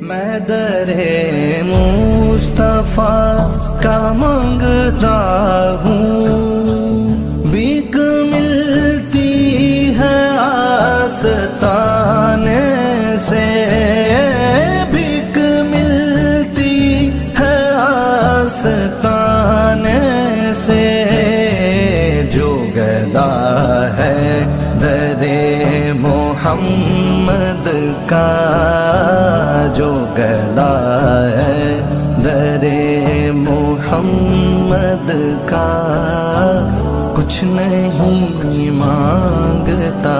मैं दरे मुस्तफा का मांगता हूँ, भीख मिलती है आस्ताने से, भीख मिलती है आस्ताने से। जो गदा है दरे मोहम्मद का, जो गदा है दरे मोहम्मद का, कुछ नहीं मांगता